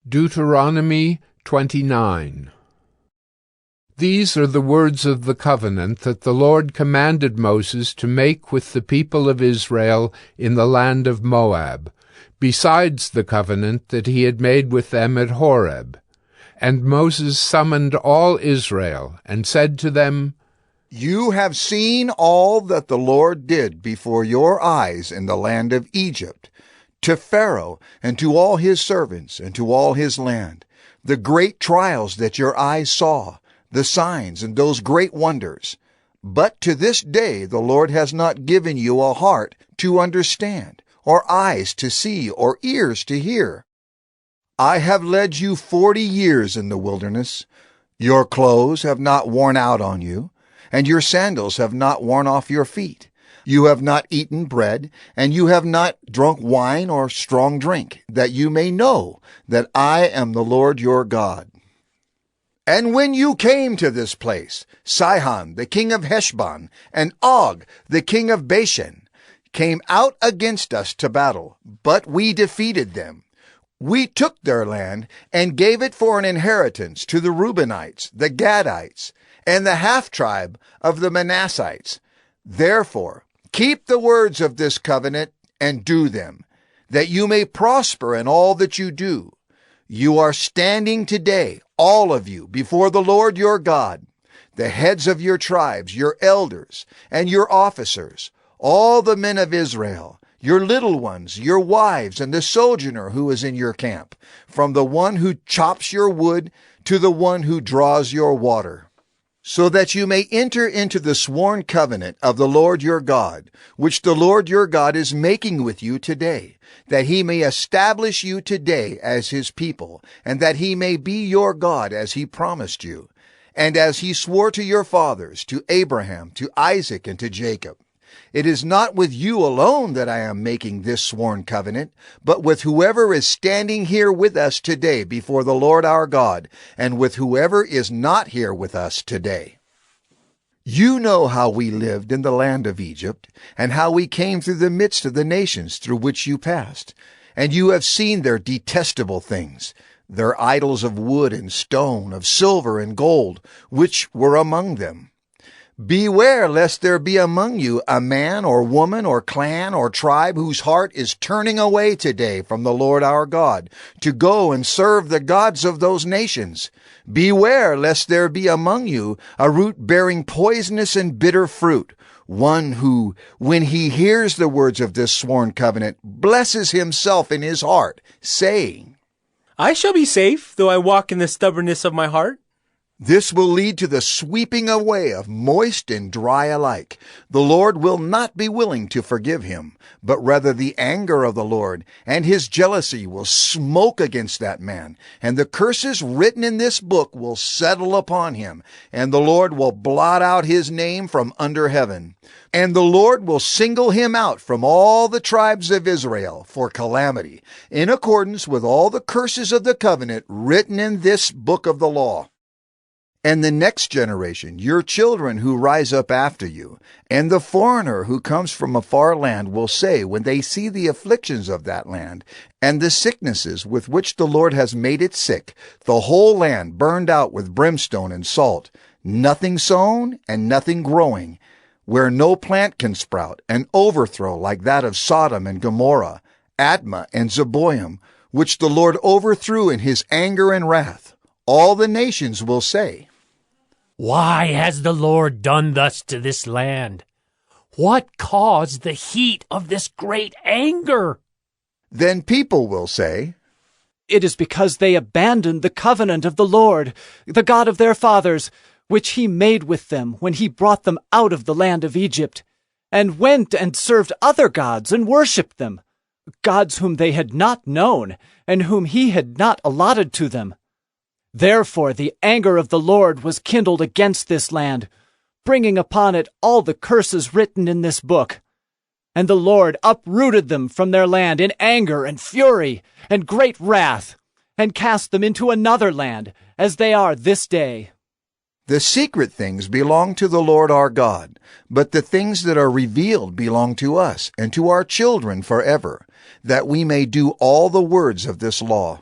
Deuteronomy 29. These are the words of the covenant that the Lord commanded Moses to make with the people of Israel in the land of Moab, besides the covenant that he had made with them at Horeb. And Moses summoned all Israel, and said to them, You have seen all that the Lord did before your eyes in the land of Egypt, to Pharaoh and to all his servants and to all his land, the great trials that your eyes saw, the signs and those great wonders. But to this day the Lord has not given you a heart to understand, or eyes to see, or ears to hear. I have led you 40 years in the wilderness. Your clothes have not worn out on you, and your sandals have not worn off your feet. You have not eaten bread, and you have not drunk wine or strong drink, that you may know that I am the Lord your God. And when you came to this place, Sihon, the king of Heshbon, and Og, the king of Bashan, came out against us to battle, but we defeated them. We took their land and gave it for an inheritance to the Reubenites, the Gadites, and the half-tribe of the Manassites. Therefore, keep the words of this covenant and do them, that you may prosper in all that you do. You are standing today, all of you, before the Lord your God, the heads of your tribes, your elders, and your officers, all the men of Israel, your little ones, your wives, and the sojourner who is in your camp, from the one who chops your wood to the one who draws your water, so that you may enter into the sworn covenant of the Lord your God, which the Lord your God is making with you today, that he may establish you today as his people, and that he may be your God as he promised you, and as he swore to your fathers, to Abraham, to Isaac, and to Jacob. It is not with you alone that I am making this sworn covenant, but with whoever is standing here with us today before the Lord our God, and with whoever is not here with us today. You know how we lived in the land of Egypt, and how we came through the midst of the nations through which you passed. And you have seen their detestable things, their idols of wood and stone, of silver and gold, which were among them. Beware lest there be among you a man or woman or clan or tribe whose heart is turning away today from the Lord our God, to go and serve the gods of those nations. Beware lest there be among you a root bearing poisonous and bitter fruit, one who, when he hears the words of this sworn covenant, blesses himself in his heart, saying, I shall be safe, though I walk in the stubbornness of my heart. This will lead to the sweeping away of moist and dry alike. The Lord will not be willing to forgive him, but rather the anger of the Lord and his jealousy will smoke against that man, and the curses written in this book will settle upon him, and the Lord will blot out his name from under heaven. And the Lord will single him out from all the tribes of Israel for calamity, in accordance with all the curses of the covenant written in this book of the law. And the next generation, your children who rise up after you, and the foreigner who comes from a far land will say, when they see the afflictions of that land, and the sicknesses with which the Lord has made it sick, the whole land burned out with brimstone and salt, nothing sown and nothing growing, where no plant can sprout, an overthrow like that of Sodom and Gomorrah, Admah and Zeboim, which the Lord overthrew in his anger and wrath. All the nations will say, Why has the Lord done thus to this land? What caused the heat of this great anger? Then people will say, It is because they abandoned the covenant of the Lord, the God of their fathers, which he made with them when he brought them out of the land of Egypt, and went and served other gods and worshipped them, gods whom they had not known, and whom he had not allotted to them. Therefore the anger of the Lord was kindled against this land, bringing upon it all the curses written in this book. And the Lord uprooted them from their land in anger and fury and great wrath, and cast them into another land, as they are this day. The secret things belong to the Lord our God, but the things that are revealed belong to us and to our children forever, that we may do all the words of this law.